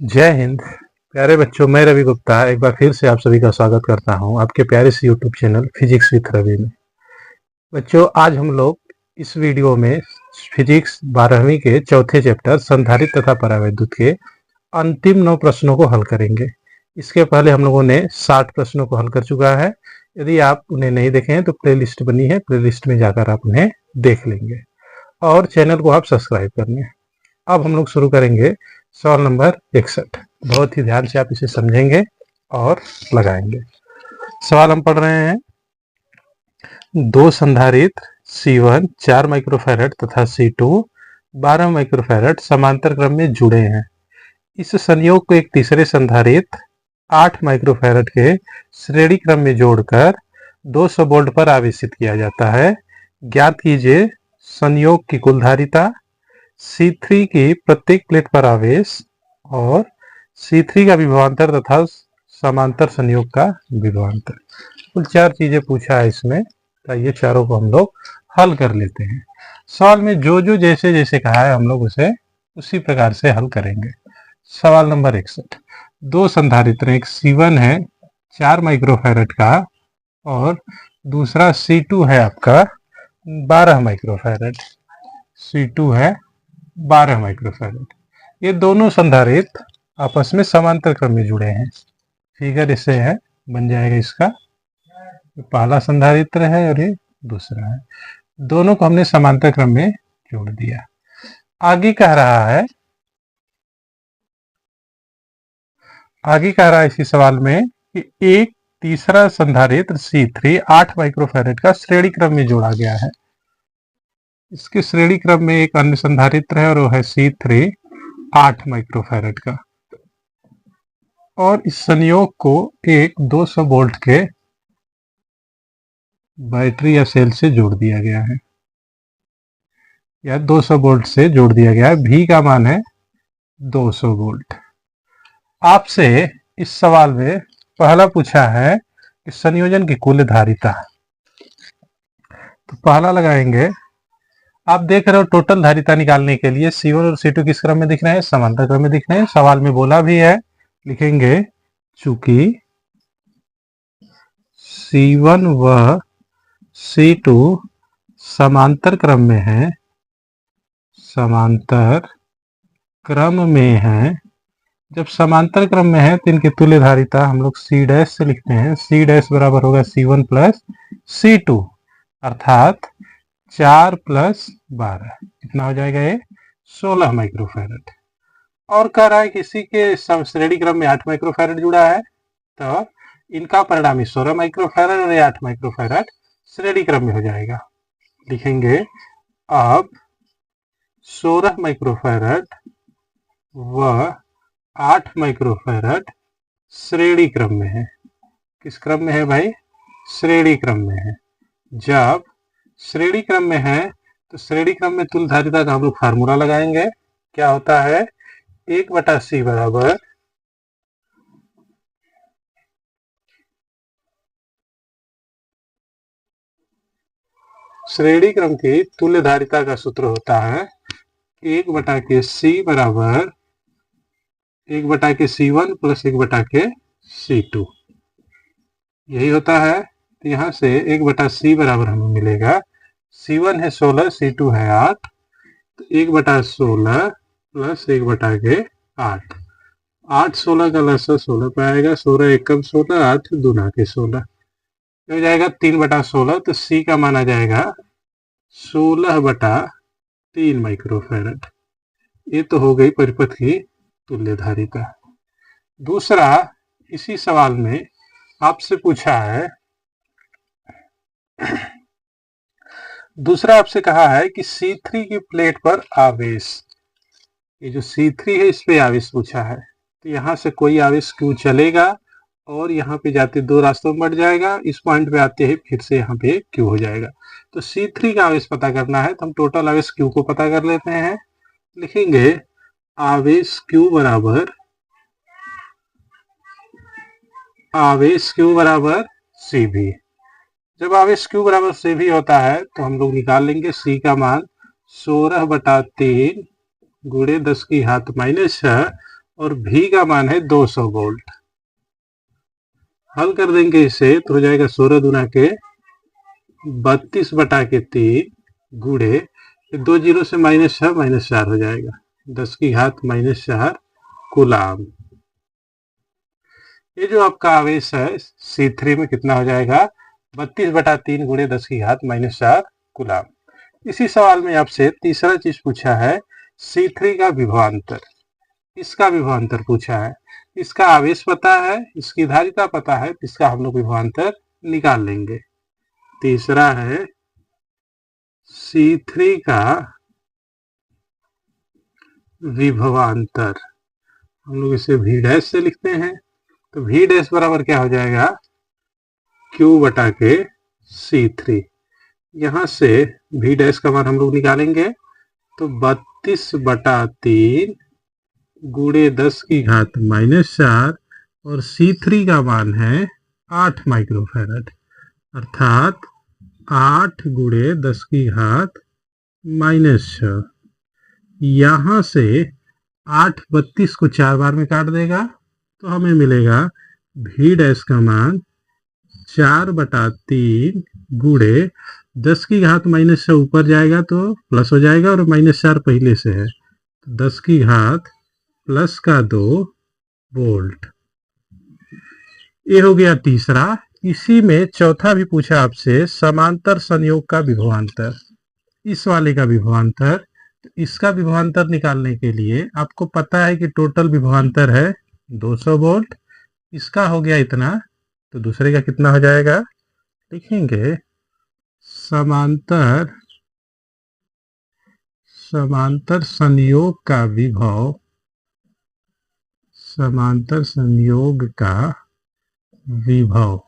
जय हिंद। प्यारे बच्चों, मैं रवि गुप्ता एक बार फिर से आप सभी का स्वागत करता हूं आपके प्यारे से YouTube channel physics with Ravi में। बच्चों, आज हम लोग इस वीडियो में फिजिक्स 12वीं के चौथे चैप्टर संधारित्र तथा परावैद्युत के अंतिम 9 प्रश्नों को हल करेंगे। इसके पहले हम लोगों ने 60 प्रश्नों को हल कर चुका है। यदि आप उन्हें नहीं देखे हैं तो प्लेलिस्ट बनी है, प्लेलिस्ट में जाकर आप उन्हें देख लेंगे और चैनल को आप सब्सक्राइब कर लें। अब हम लोग शुरू करेंगे सवाल नंबर 61। बहुत ही ध्यान से आप इसे समझेंगे और लगाएंगे। सवाल हम पढ़ रहे हैं, दो संधारित्र C1 4 माइक्रोफैरड तथा C2 12 माइक्रोफैरड समांतर क्रम में जुड़े हैं। इस संयोग को एक तीसरे संधारित्र 8 माइक्रोफैरड के श्रेणी क्रम में जोड़कर 200 वोल्ट पर आवेशित किया जाता है। ज्ञात कीजिए संयोग की कुल धारिता, C3 की प्रत्येक प्लेट पर आवेश और C3 का विभवांतर तथा समांतर संयोग का विभवांतर। कुल 4 चीजें पूछा है इसमें, तो ये चारों को हम लोग हल कर लेते हैं। सवाल में जो जो जैसे जैसे कहा है हम लोग उसे उसी प्रकार से हल करेंगे। सवाल नंबर 61, दो संधारित्र, एक C1 है 4 माइक्रोफैरड का और दूसरा C2 है आपका 12 माइक्रोफैरड। C2 है 12 माइक्रोफैरड। ये दोनों संधारित्र आपस में समांतर क्रम में जुड़े हैं। फिगर इसे है, बन जाएगा इसका, पहला संधारित्र है और ये दूसरा है। दोनों को हमने समांतर क्रम में जोड़ दिया। आगे कह रहा है इसी सवाल में कि एक तीसरा संधारित्र C3 8 माइक्रोफैरड का श्रेणी क्रम में जोड़ा गया है। इसके श्रेणी क्रम में एक अन्य संधारित्र है और वो है C3 8 माइक्रोफैरड का, और इस संयोग को एक 200 वोल्ट के बैटरी या सेल से जोड़ दिया गया है, या 200 वोल्ट से जोड़ दिया गया है। V का मान है 200 वोल्ट। आपसे इस सवाल में पहला पूछा है कि संयोजन की कुल धारिता, तो पहला लगाएंगे। आप देख रहे हो टोटल धारिता निकालने के लिए C1 और C2 किस क्रम में दिख रहे हैं? समांतर क्रम में दिख रहे हैं। सवाल में बोला भी है, लिखेंगे चूंकि C1 व C2 समांतर क्रम में है, समांतर क्रम में है। जब समांतर क्रम में है तो इनकी तुल्य धारिता हम लोग C डैश से लिखते हैं। C डैश बराबर होगा C1 प्लस C2, अर्थात 4 प्लस 12 कितना हो जाएगा? ये 16 माइक्रोफैरड। और कह रहा है कि इसी के श्रेणी क्रम में 8 माइक्रोफैरड जुड़ा है, तो इनका परिणामी 16 माइक्रोफैरड और 8 माइक्रोफैरड श्रेणी क्रम में हो जाएगा। लिखेंगे अब 16 माइक्रोफैरड व 8 माइक्रोफैरड श्रेणी क्रम में है। किस क्रम में है भाई? श्रेणी क्रम में है। जब श्रेणी क्रम में है तो श्रेणी क्रम में तुल्य धारिता का हम लोग फार्मूला लगाएंगे। क्या होता है? 1/C बराबर श्रेणी क्रम की तुल्य धारिता का सूत्र होता है 1/C बराबर 1/C1 प्लस 1/C2, यही होता है। तो यहाँ से 1/C बराबर हमें मिलेगा, C1 है 16, C2 है 8, तो 1/16 प्लस 1/8। 8 16 का लसा 16 पे आएगा, 16 एकम 16, 8 दूना के 16 हो जाएगा 3/16। तो C का माना जाएगा 16/3 माइक्रोफैरड। ये तो हो गई परिपथ की तुल्य धारिता। दूसरा, इसी सवाल में आपसे पूछा है, दूसरा आपसे कहा है कि C3 की प्लेट पर आवेश, ये जो C3 है इस पे आवेश पूछा है। तो यहाँ से कोई आवेश Q चलेगा और यहाँ पे जाते 2 रास्तों में बढ़ जाएगा, इस पॉइंट पे आते ही फिर से यहाँ पे Q हो जाएगा। तो C3 का आवेश पता करना है, तो हम टोटल आवेश Q को पता कर लेते हैं। लिखेंगे आवेश Q बराबर CV। जब आवेश Q बराबर CV होता है तो हम लोग निकाल लेंगे C का मान 16/3 गुणे 10 की घात -6 और V का मान है 200 वोल्ट। हल कर देंगे इसे तो हो जाएगा 16 दूना के 32/3 गुणे 2 जीरो से -4 हो जाएगा 10 की घात -4 कूलाम। ये जो आपका आवेश है C3 में कितना हो जाएगा 32/3 गुणे 10 की घात -4 कूलाम। इसी सवाल में आपसे तीसरा चीज पूछा है C3 का विभवांतर। इसका विभवांतर पूछा है, इसका आवेश पता है, इसकी धारिता पता है, इसका हम लोग विभवांतर निकाल लेंगे। तीसरा है C3 का विभवांतर, हम लोग इसे V डैश से लिखते हैं। तो V डैश बराबर क्या हो जाएगा Q/के C3। यहां से V डैश का मान हम लोग निकालेंगे तो 32/3 गुणे 10 की घात -4 और C3 का मान है 8 माइक्रोफैराड, अर्थात 8 गुणे 10 की घात -6। यहां से 8 32 को 4 बार में काट देगा तो हमें मिलेगा V डैश का मान 4/3 गुणे 10 की घात -6 ऊपर जाएगा तो प्लस हो जाएगा और -4 पहले से है, 10 की घात +2 वोल्ट। ये हो गया तीसरा। इसी में चौथा भी पूछा आपसे समांतर संयोग का विभवांतर। इस वाले का विभवांतर, तो इसका विभवांतर निकालने के लिए आपको पता है कि टोटल विभवांतर है 200 वोल्ट। इसका हो गया इतना, तो दूसरे का कितना हो जाएगा लिखेंगे समांतर संयोग का विभव, समांतर संयोग का विभव।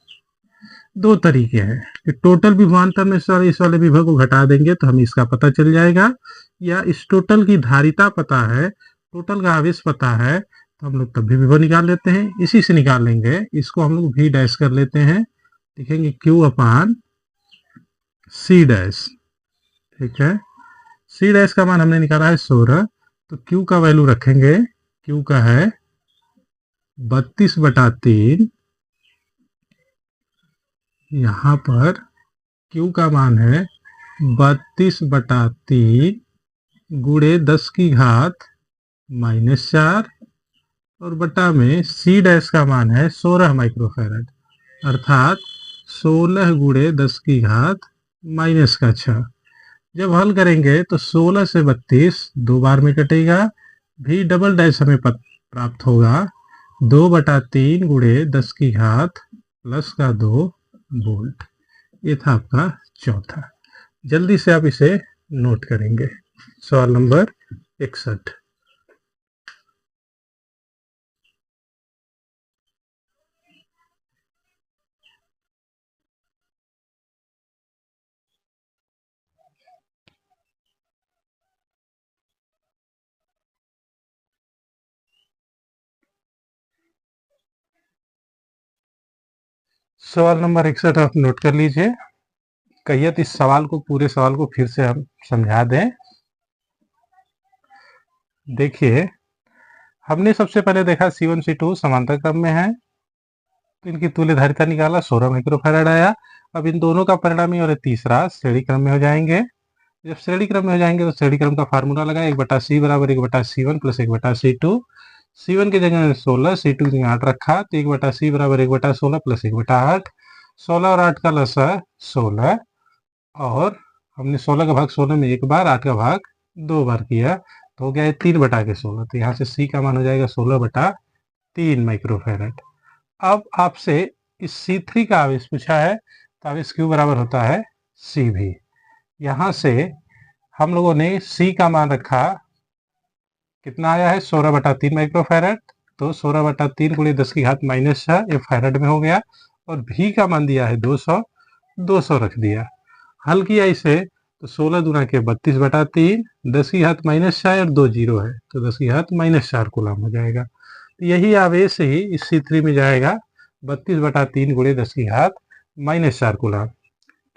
दो तरीके हैं कि टोटल विभवांतर में से इस वाले विभव को घटा देंगे तो हमें इसका पता चल जाएगा, या इस टोटल की धारिता पता है, टोटल का आवेश पता है तो हम लोग तब भी विभव निकाल लेते हैं। इसी से निकाल लेंगे, इसको हम लोग V डैश कर लेते हैं, लिखेंगे Q/C डैश। ठीक है, C डैश का मान हमने निकाला है 16, तो Q का वैल्यू रखेंगे, Q का है 32/3, यहाँ पर Q का मान है 32/3 गुणे 10 की घात -4 और बटा में C डैश का मान है 16 माइक्रोफैराड, अर्थात 16 गुणे 10 की घात -6। जब हल करेंगे तो 16 से 32 दो बार में कटेगा, V डबल डैश हमें प्राप्त होगा 2/3 गुणे 10 की घात +2 वोल्ट। ये था आपका चौथा। जल्दी से आप इसे नोट करेंगे। सवाल नंबर 61। सवाल नंबर 61 आप नोट कर लीजिए। कहिए इस सवाल को, पूरे सवाल को फिर से हम समझा दें। देखिए, हमने सबसे पहले देखा C1 C2 समांतर क्रम में है, तो इनकी तुल्य धारिता निकाला, 16 माइक्रोफैराड आया। अब इन दोनों का परिणामी और तीसरा श्रेणी क्रम में हो जाएंगे। जब श्रेणी क्रम में हो जाएंगे तो श्रेणी क्रम का फार्मूला लगा 1/C बराबर 1/C1 प्लस 1/C2। C1 की जगह 16, C2 की जगह 8 रखा, तो 1/C बराबर 1/16 प्लस 1/8। 16 और 8 का लसा 16, और हमने 16 का भाग 16 में एक बार, 8 का भाग 2 बार किया, तो हो गया है 3/16। तो यहाँ से C का मान हो जाएगा 16/3 माइक्रोफैराड। अब आपसे इस C3 का आवेश पूछा है, तो आवेश Q बराबर होता है CV। यहाँ से हम लोगों ने C का मान रखा, कितना आया है 16/3 माइक्रोफैराड, तो 16/3 गुणे 10 की घात -6 ये फैराड में हो गया, और V का मान दिया है 200, 200 रख दिया। हल किया इसे तो 16 दूना के 32/3, 10 की घात -4 और 2 जीरो है तो 10 की घात -4 कूलम हो जाएगा। तो यही आवेश ही इस C3 में जाएगा 32/3 गुणे 10 की घात -4 कूलम।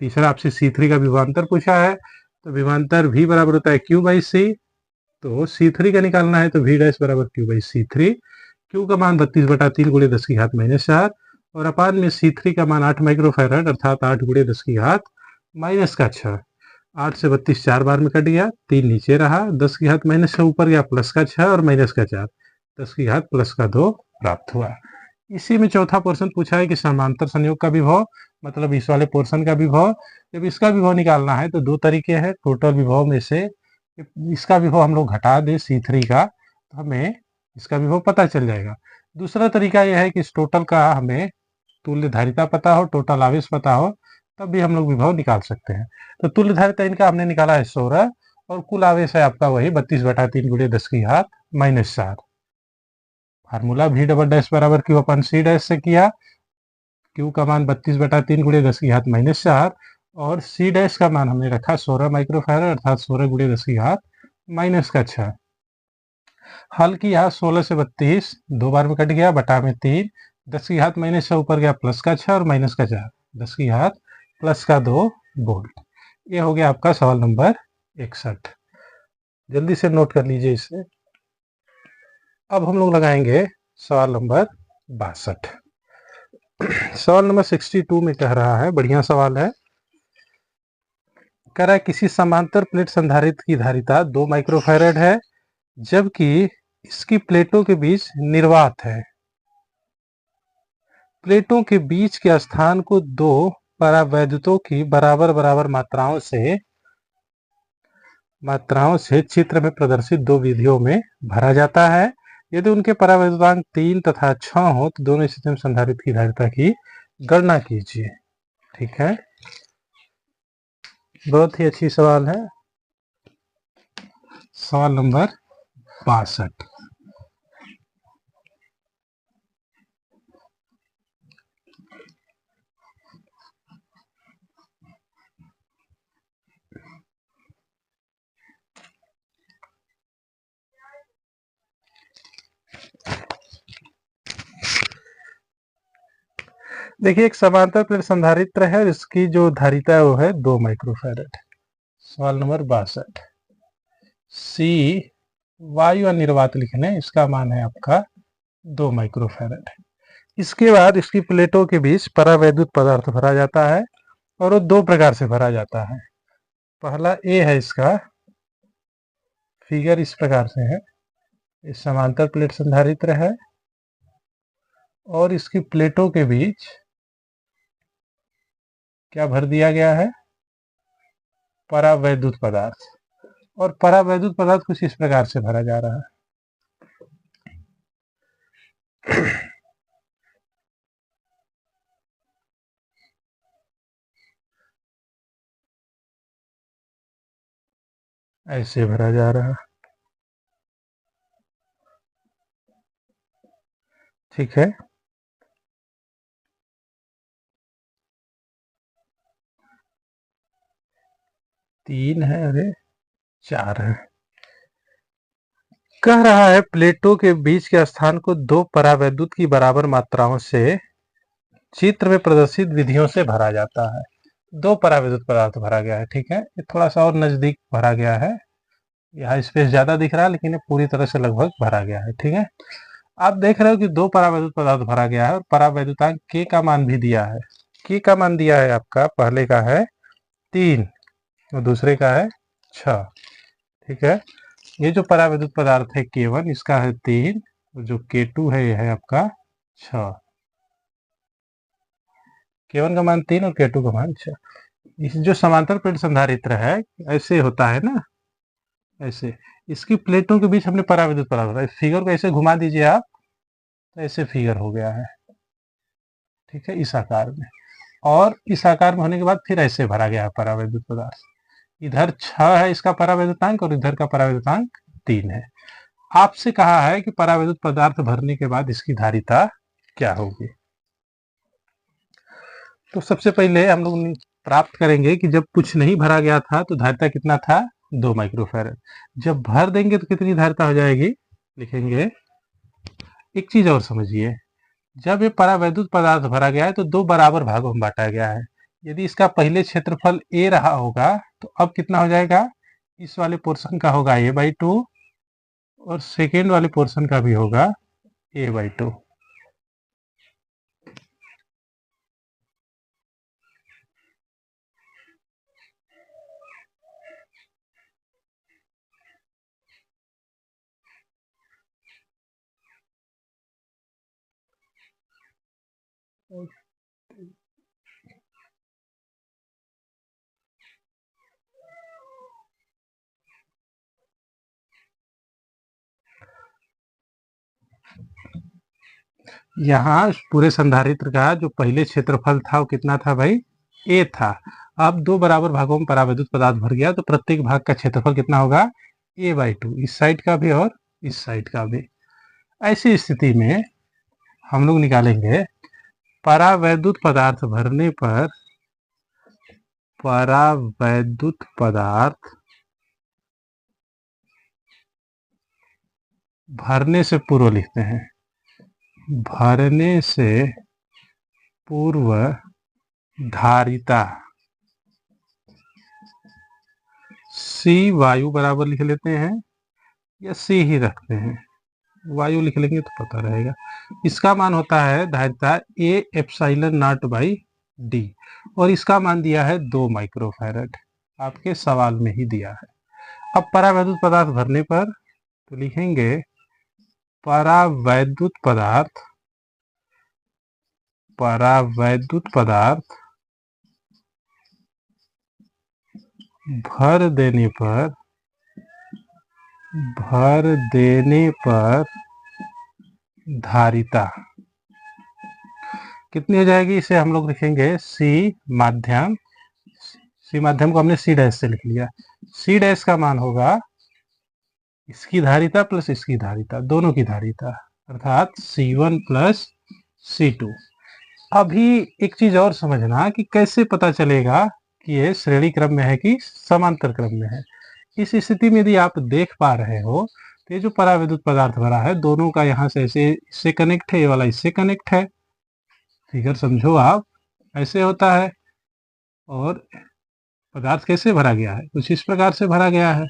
तीसरा आपसे C3 का विभवांतर पूछा है, तो विभवांतर V बराबर होता है Q/C, तो C3 का निकालना है तो V डैश बराबर Q बाई C3। Q का मान 32/3 गुणे 10 की घात -4 और अपान में C3 का मान 8 माइक्रोफैराड अर्थात 8 गुणे 10 की घात -6। 8 से 32 4 बार में कट गया, 3 नीचे रहा, 10 की घात -6 ऊपर गया, प्लस का 6 और माइनस का 4, 10 की घात प्लस का 2 प्राप्त हुआ। इसी में चौथा पोर्शन पूछा है कि समांतर संयोग का विभव, मतलब इस वाले पोर्शन का विभव। जब इसका विभव निकालना है तो दो तरीके हैं। टोटल विभव में से इसका विभव हम लोग घटा दें C3 का तो हमें इसका विभव पता चल जाएगा। दूसरा तरीका यह है कि इस टोटल का हमें तुल्य धारिता पता हो, टोटल आवेश पता हो, तब भी हम लोग विभव निकाल सकते हैं। तो तुल्य धारिता इनका हमने निकाला है 16 और कुल आवेश है आपका वही 32/3 गुणे 10 की घात -4। फार्मूला V डबल डैश बराबर Q अपन C डैश से किया। Q का मान 32/3 गुणे 10 की घात -4 और C डैश का मान हमने रखा 16 माइक्रोफैराड अर्थात 16 गुणे 10 की घात -6। हल किया 16 से 32 दो बार में कट गया, बटा में 3, 10 की घात -6 ऊपर गया, प्लस का 6 और माइनस का 4, 10 की घात प्लस का 2 वोल्ट। ये हो गया आपका सवाल नंबर 61। जल्दी से नोट कर लीजिए इसे। अब हम लोग लगाएंगे सवाल नंबर 62। सवाल नंबर 62 में कह रहा है, बढ़िया सवाल है, कह रहा है किसी समांतर प्लेट संधारित्र की धारिता 2 माइक्रोफैराड है जबकि इसकी प्लेटों के बीच निर्वात है। प्लेटों के बीच के स्थान को दो परावैद्युतों की बराबर बराबर मात्राओं से चित्र में प्रदर्शित दो विधियों में भरा जाता है। यदि उनके परावैद्युतांक 3 तथा 6 हो तो दोनों स्थिति में संधारित्र की धारिता की गणना कीजिए। ठीक है, बहुत ही अच्छी सवाल है। सवाल नंबर 62। देखिए, एक समांतर प्लेट संधारित्र है, इसकी जो धारिता है वो है 2 माइक्रोफैराड। सवाल नंबर 62। C वायु अनिर्वात लिख लें, इसका मान है आपका 2 माइक्रोफैराड। इसके बाद इसकी प्लेटों के बीच परावैद्युत पदार्थ भरा जाता है और वो दो प्रकार से भरा जाता है। पहला ए है, इसका फिगर इस प्रकार से है, इस समांतर प्लेट संधारित्र है और इसकी प्लेटों के बीच क्या भर दिया गया है, परावैद्युत पदार्थ। और परावैद्युत पदार्थ कुछ इस प्रकार से भरा जा रहा है। ऐसे भरा जा रहा है। ठीक है, तीन है, अरे 4 है। कह रहा है प्लेटों के बीच के स्थान को दो परावैद्युत की बराबर मात्राओं से चित्र में प्रदर्शित विधियों से भरा जाता है। दो परावैद्युत पदार्थ भरा गया है। ठीक है, ये थोड़ा सा और नजदीक भरा गया है, यहाँ स्पेस ज्यादा दिख रहा है लेकिन ये पूरी तरह से लगभग भरा गया है। ठीक है, आप देख रहे हो कि दो परावैद्युत पदार्थ भरा गया है और परावैद्युतांक के का मान भी दिया है। के का मान दिया है आपका, पहले का है 3 और दूसरे का है 6। ठीक है, ये जो परावैद्युत पदार्थ है K1, इसका है 3 और जो K2 है ये है आपका 6। K1 का मान 3 और K2 का मान 6। इस जो समांतर प्लेट संधारित्र है ऐसे होता है ना, ऐसे इसकी प्लेटों के बीच हमने परावैद्युत पदार्थ भरा। फिगर को ऐसे घुमा दीजिए आप तो ऐसे फिगर हो गया है। ठीक है, इस आकार में, और इस आकार में होने के बाद फिर ऐसे भरा गया है परावैद्युत पदार्थ। इधर 6 है इसका परावैद्युतांक और इधर का परावैद्युतांक 3 है। आपसे कहा है कि परावैद्युत पदार्थ भरने के बाद इसकी धारिता क्या होगी। तो सबसे पहले हम लोग प्राप्त करेंगे कि जब कुछ नहीं भरा गया था तो धारिता कितना था, 2 माइक्रोफैराड। जब भर देंगे तो कितनी धारिता हो जाएगी, लिखेंगे। एक चीज और समझिए, जब ये परावैद्युत पदार्थ भरा गया है तो दो बराबर भागों में बांटा गया है। यदि इसका पहले क्षेत्रफल ए रहा होगा तो अब कितना हो जाएगा, इस वाले पोर्शन का होगा A/2 और सेकेंड वाले पोर्शन का भी होगा a/2। यहाँ पूरे संधारित्र का जो पहले क्षेत्रफल था वो कितना था भाई, a था। अब दो बराबर भागों में परावैद्युत पदार्थ भर गया तो प्रत्येक भाग का क्षेत्रफल कितना होगा, a/2, इस साइड का भी और इस साइड का भी। ऐसी स्थिति में हम लोग निकालेंगे परावैद्युत पदार्थ भरने पर, परावैद्युत पदार्थ भरने से पूर्व लिखते हैं, भरने से पूर्व धारिता C वायु बराबर लिख लेते हैं या C ही रखते हैं, वायु लिख लेंगे तो पता रहेगा। इसका मान होता है धारिता A epsilon not by D और इसका मान दिया है 2 माइक्रोफैरड, आपके सवाल में ही दिया है। अब परावैद्युत पदार्थ भरने पर तो लिखेंगे परावैद्युत पदार्थ, परावैद्युत पदार्थ भर देने पर, भर देने पर धारिता कितनी हो जाएगी, इसे हम लोग लिखेंगे C माध्यम, C माध्यम को हमने C डैश से लिख लिया। C डैश का मान होगा इसकी धारिता प्लस इसकी धारिता, दोनों की धारिता, अर्थात C1 प्लस C2। अभी एक चीज और समझना कि कैसे पता चलेगा कि ये श्रेणी क्रम में है कि समांतर क्रम में है। इस स्थिति में यदि आप देख पा रहे हो तो ये जो परावैद्युत पदार्थ भरा है दोनों का यहाँ से ऐसे इससे कनेक्ट है, ये वाला इससे कनेक्ट है। फिगर समझो आप, ऐसे होता है। और पदार्थ कैसे भरा गया है, कुछ इस प्रकार से भरा गया है।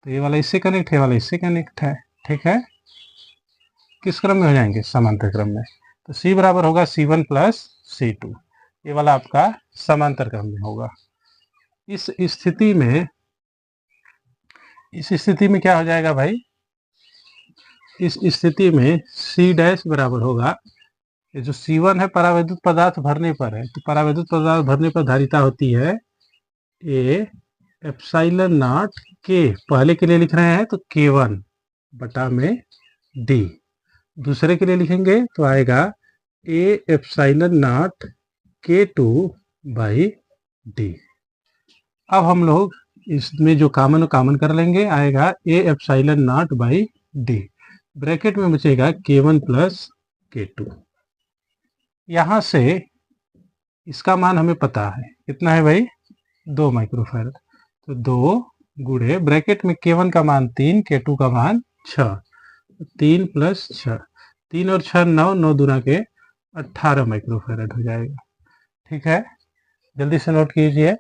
तो ये वाला इससे कनेक्ट है, ये वाला इससे कनेक्ट है, ठीक है। किस क्रम में हो जाएंगे, समांतर क्रम में। तो C बराबर होगा C1 प्लस C2, ये वाला आपका समांतर क्रम में होगा। इस स्थिति में, इस स्थिति में क्या हो जाएगा भाई, इस स्थिति में C डैश बराबर होगा, ये जो C1 है परावैद्युत पदार्थ भरने पर है, तो परावैद्युत पदार्थ भरने पर धारिता होती है A एप्सिलॉन नॉट K, पहले के लिए लिख रहे हैं तो K1 बटा में D, दूसरे के लिए लिखेंगे तो आएगा A epsilon not K2 by D। अब हम लोग इसमें जो कॉमन कर लेंगे, आएगा A epsilon not by D, bracket में बचेगा K1 प्लस K2। यहाँ से इसका मान हमें पता है कितना है भाई, 2 माइक्रोफैरड। तो 2 गुणे ब्रैकेट में K1 का मान 3, K2 का मान 6, 3 प्लस 6, 3 और 6 9, 9 दूना के 18 माइक्रोफैरड हो जाएगा, ठीक है। जल्दी से नोट कीजिए।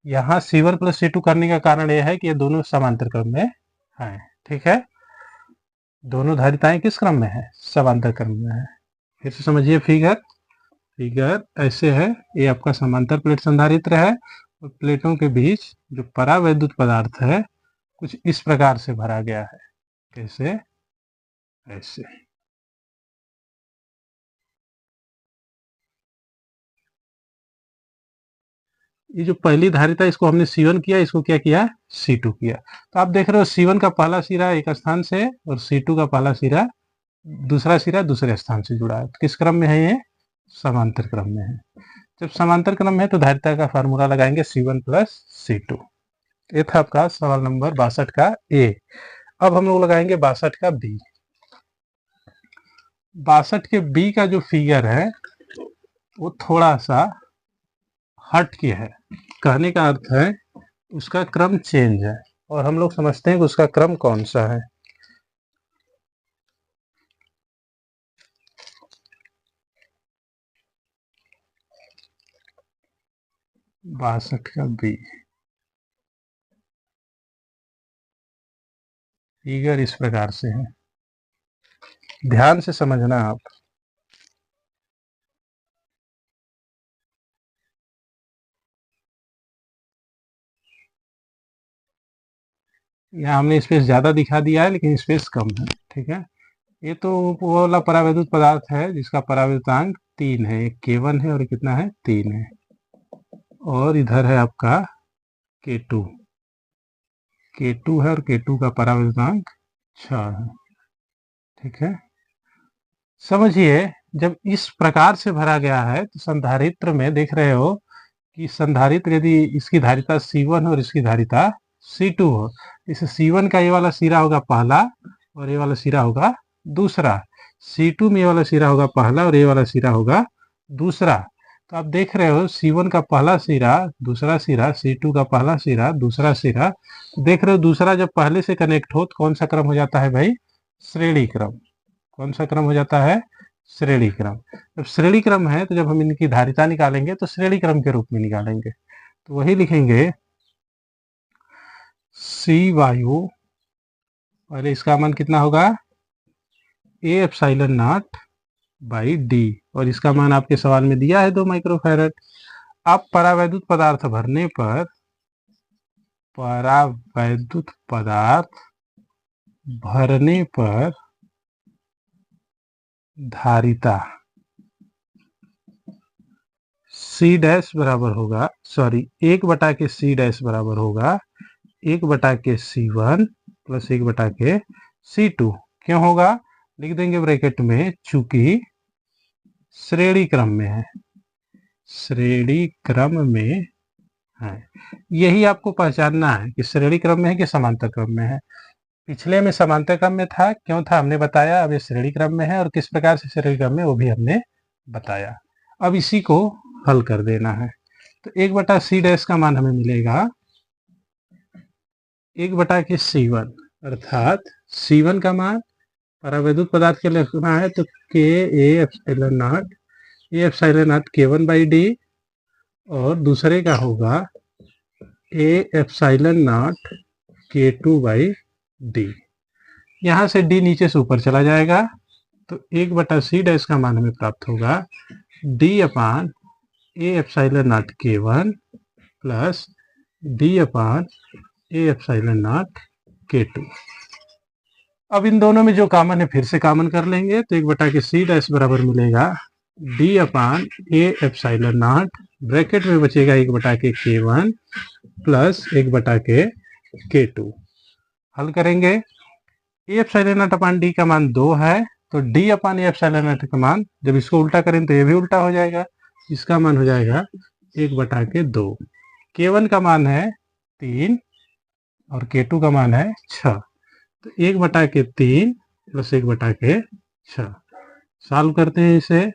यहाँ C1 प्लस C2 करने का कारण यह है कि ये दोनों समांतर क्रम में हैं, ठीक है। दोनों धारिताएं किस क्रम में है, समांतर क्रम में है। फिर से समझिए फिगर, फिगर ऐसे है, ये आपका समांतर प्लेट संधारित्र है और प्लेटों के बीच जो परावैद्युत पदार्थ है कुछ इस प्रकार से भरा गया है, कैसे, ऐसे। ये जो पहली धारिता इसको हमने C1 किया, इसको क्या किया, C2 किया। तो आप देख रहे हो C1 का पहला सिरा एक स्थान से और C2 का पहला सिरा दूसरा सिरा दूसरे स्थान से जुड़ा है। तो किस क्रम में है ये, समांतर क्रम में है। जब समांतर क्रम में है तो धारिता का फार्मूला लगाएंगे C1 प्लस C2। ये था आपका सवाल नंबर 62 का A। अब हम लोग लगाएंगे 62 का B। 62 के B का जो फिगर है वो थोड़ा सा हट के है, कहने का अर्थ है उसका क्रम चेंज है और हम लोग समझते हैं कि उसका क्रम कौन सा है। बासठ का B, फिगर इस प्रकार से है, ध्यान से समझना आप। यहाँ हमने स्पेस ज्यादा दिखा दिया है लेकिन स्पेस कम है, ठीक है। ये तो वो वाला परावैद्युत पदार्थ है जिसका परावैद्युतांक 3 है, एक K1 है और कितना है 3 है, और इधर है आपका K2, K2 है और K2 का परावैद्युतांक 6 है, ठीक है। समझिए, जब इस प्रकार से भरा गया है तो संधारित्र में देख रहे हो कि संधारित्र यदि इसकी धारिता C1 और इसकी धारिता C2 हो, इस C1 का ये वाला सिरा होगा पहला और ये वाला सिरा होगा दूसरा, C2 में ये वाला सिरा होगा पहला और ये वाला सिरा होगा दूसरा। तो आप देख रहे हो C1 का पहला सिरा, दूसरा सिरा, C2 का पहला सिरा, दूसरा सिरा, देख रहे हो दूसरा जब पहले से कनेक्ट हो तो कौन सा क्रम हो जाता है भाई? श्रेणी क्रम। कौन सा क्रम हो जाता है? श्रेणी क्रम। जब श्रेणी क्रम है तो जब हम इनकी धारिता निकालेंगे तो श्रेणी क्रम के रूप में निकालेंगे, तो वही लिखेंगे सी वायु, पहले इसका मान कितना होगा? A epsilon not by D, और इसका मान आपके सवाल में दिया है 2 माइक्रोफैरड। अब परावैद्युत पदार्थ भरने पर, परावैद्युत पदार्थ भरने पर धारिता सी डैश बराबर होगा, सॉरी 1/के सी डैश बराबर होगा 1/के C1 प्लस 1/के C2। क्यों होगा? लिख देंगे ब्रैकेट में, चूंकि श्रेणी क्रम में है, श्रेणी क्रम में है। यही आपको पहचानना है कि श्रेणी क्रम में है कि समांतर क्रम में है। पिछले में समांतर क्रम में था, क्यों था हमने बताया। अब ये श्रेणी क्रम में है और किस प्रकार से श्रेणी क्रम में वो भी हमने बताया। अब इसी को हल कर देना है। तो 1/C डैश का मान हमें मिलेगा 1/के C1, अर्थात C1 का मान परावैद्युत पदार्थ के लिए लिखना है तो K A epsilon not, A epsilon not K1 by D, और दूसरे का होगा A epsilon not K2 by D. यहाँ से D नीचे से ऊपर चला जाएगा तो 1/C डैश का मान हमें प्राप्त होगा D upon A epsilon not K1 plus D upon A epsilon not K2। अब इन दोनों में जो कॉमन है फिर से कॉमन कर लेंगे तो 1/के C डैश बराबर मिलेगा D upon A epsilon not, bracket में बचेगा 1/के K1 प्लस 1/के K2। हल करेंगे, A epsilon not upon D का मान 2 है तो D upon A epsilon not का मान, जब इसको उल्टा करें तो ये भी उल्टा हो जाएगा, इसका मान हो जाएगा 1/के 2। K1 का मान है 3 और K2 का मान है 6, तो 1/के 3 प्लस 1/के 6। सॉल्व करते हैं इसे,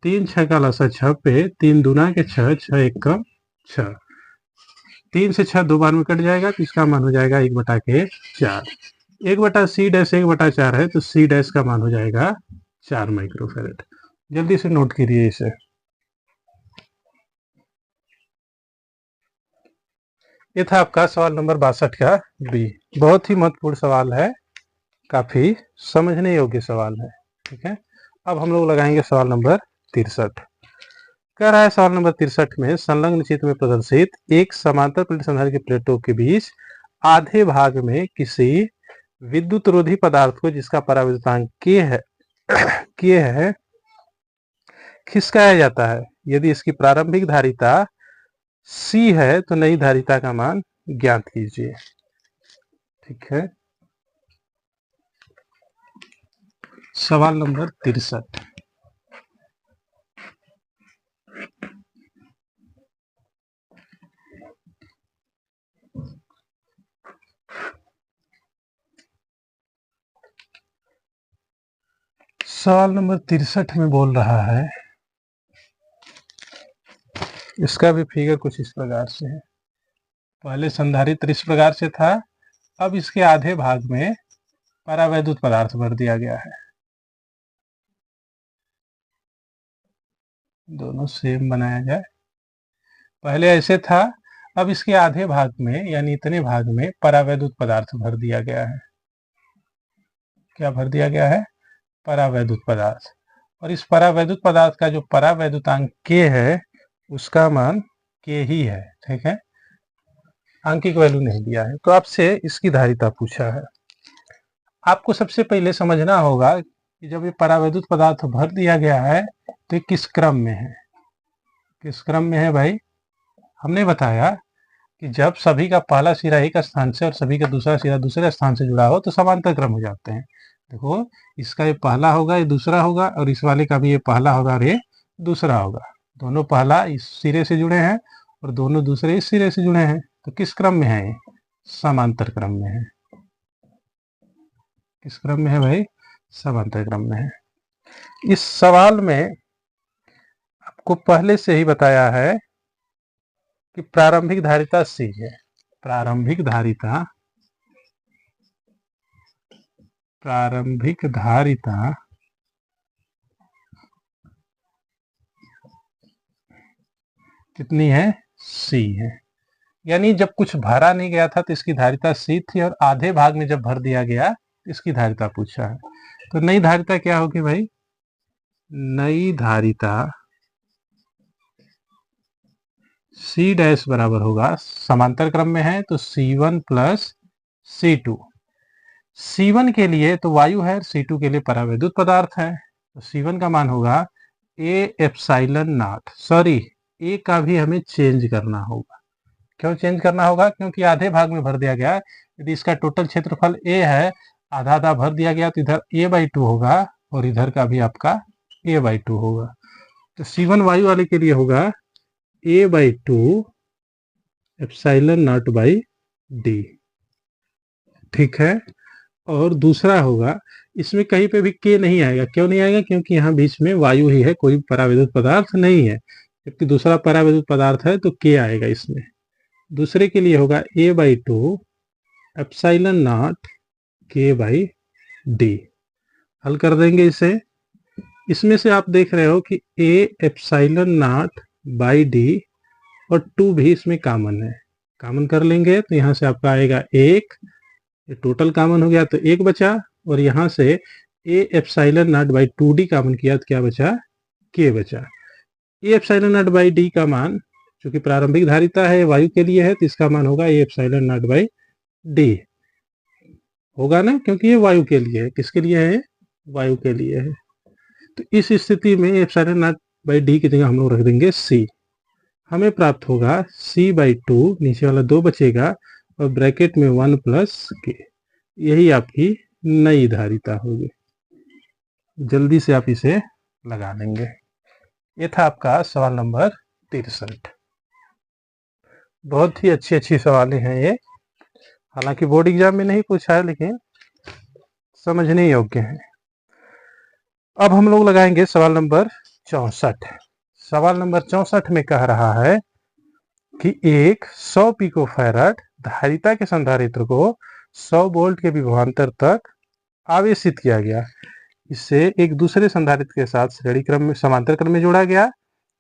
3 6 का लसा 6 पे, 3 दूना के 6, 6 1 का 6, 3 से 6 2 बार में कट जाएगा तो इसका मान हो जाएगा 1/के 4। 1/C डैश 1/4 है तो C डैश का मान हो जाएगा 4 माइक्रोफैरड। जल्दी से नोट कीजिए इसे। ये था आपका सवाल नंबर 62 का बी। बहुत ही महत्वपूर्ण सवाल है, काफी समझने योग्य सवाल है, ठीक है। अब हम लोग लगाएंगे सवाल नंबर 63। कह रहा है सवाल नंबर 63 में संलग्न चित्र में प्रदर्शित एक समांतर प्लेट संधारित्र की प्लेटों के बीच आधे भाग में किसी विद्युत रोधी पदार्थ को जिसका परावैद्युतांक K है खिसकाया जाता है। यदि इसकी प्रारंभिक धारिता C है तो नई धारिता का मान ज्ञात कीजिए, ठीक है। सवाल नंबर 63। सवाल नंबर 63 में बोल रहा है, इसका भी फिगर कुछ इस प्रकार से है। पहले संधारित्र इस प्रकार से था, अब इसके आधे भाग में परावैद्युत पदार्थ भर दिया गया है। दोनों सेम बनाया जाए। पहले ऐसे था, अब इसके आधे भाग में यानी इतने भाग में परावैद्युत पदार्थ भर दिया गया है। क्या भर दिया गया है? परावैद्युत पदार्थ। और इस परावैद्युत पदार्थ का जो परावैद्युतांक K है उसका मान K ही है। ठीक है, आंकिक वैल्यू नहीं दिया है। तो आपसे इसकी धारिता पूछा है। आपको सबसे पहले समझना होगा कि जब ये परावैद्युत पदार्थ भर दिया गया है तो ये किस क्रम में है? किस क्रम में है भाई? हमने बताया कि जब सभी का पहला सिरा एक स्थान से और सभी का दूसरा सिरा दूसरे स्थान से जुड़ा हो तो समांतर क्रम हो जाते हैं। देखो, इसका ये पहला होगा, ये दूसरा होगा, और इस वाले का भी ये पहला होगा और ये दूसरा होगा। दोनों पहला इस सिरे से जुड़े हैं और दोनों दूसरे इस सिरे से जुड़े हैं। तो किस क्रम में है? ये समांतर क्रम में है। किस क्रम में है भाई? समांतर क्रम में है। इस सवाल में आपको पहले से ही बताया है कि प्रारंभिक धारिता C है। प्रारंभिक धारिता कितनी है? C है। यानी जब कुछ भरा नहीं गया था तो इसकी धारिता C थी, और आधे भाग में जब भर दिया गया तो इसकी धारिता पूछा है। तो नई धारिता क्या होगी भाई? नई धारिता C डैश बराबर होगा, समांतर क्रम में है तो C1 प्लस C2। C1 के लिए तो वायु है, C2 के लिए परावैद्युत पदार्थ है, तो C1 का मान होगा A epsilon not. Sorry, A का भी हमें चेंज करना होगा। क्यों चेंज करना होगा? क्योंकि आधे भाग में भर दिया गया। यदि इसका टोटल क्षेत्रफल A है, आधा आधा भर दिया गया, तो इधर A/2 होगा और इधर का भी आपका A/2 होगा। तो C1 वायु वाले के लिए होगा A/2 epsilon not by D। ठीक है, और दूसरा होगा, इसमें कहीं पे भी K नहीं आएगा। क्यों नहीं आएगा? क्योंकि यहाँ बीच में वायु ही है, कोई परावैद्युत पदार्थ नहीं है। जबकि दूसरा परावैद्युत पदार्थ है तो K आएगा इसमें। दूसरे के लिए होगा A/2 एप्सिलॉन नॉट K/D। हल कर देंगे इसे। इसमें से आप देख रहे हो कि A epsilon not by D और 2 भी इसमें कॉमन है। कॉमन कर लेंगे तो यहाँ से आपका आएगा 1, ये टोटल कॉमन हो गया तो 1 बचा, और यहाँ से A epsilon not by 2D common किया तो क्या बचा? K बचा। A epsilon not by D का मान, चूंकि प्रारंभिक धारिता है, वायु के लिए है, तो इसका मान होगा A epsilon not by D होगा ना, क्योंकि ये वायु के लिए है। किसके लिए है? वायु के लिए है। तो इस स्थिति में एप्सिलॉन नॉट बाई D की जगह हम लोग रख देंगे C। हमें प्राप्त होगा C/2, नीचे वाला 2 बचेगा और ब्रैकेट में 1 प्लस K। यही आपकी नई धारिता होगी। जल्दी से आप इसे लगा लेंगे। ये था आपका सवाल नंबर 63। बहुत ही अच्छी सवालें हैं ये। हालांकि बोर्ड एग्जाम में नहीं पूछा है, लेकिन समझने योग्य है। अब हम लोग लगाएंगे सवाल नंबर 64। सवाल नंबर 64 में कह रहा है कि एक 100 पिकोफैराड धारिता के संधारित्र को 100 वोल्ट के विभवांतर तक आवेशित किया गया। इससे एक दूसरे संधारित्र के साथ श्रेणी क्रम में समांतर क्रम में जोड़ा गया।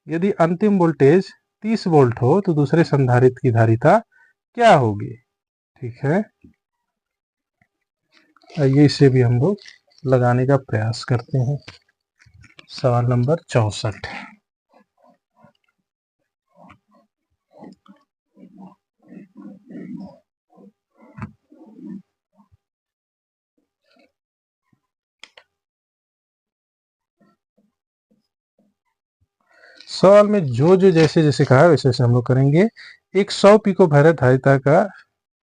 यदि अंतिम वोल्टेज 30 वोल्ट हो तो दूसरे संधारित्र की धारिता क्या होगी? ठीक है, आइए इसे भी हम लोग लगाने का प्रयास करते हैं। सवाल नंबर 64। सवाल में जो जैसे जैसे कहा है वैसे वैसे हम लोग करेंगे। एक 100 पिकोफैराड धारिता का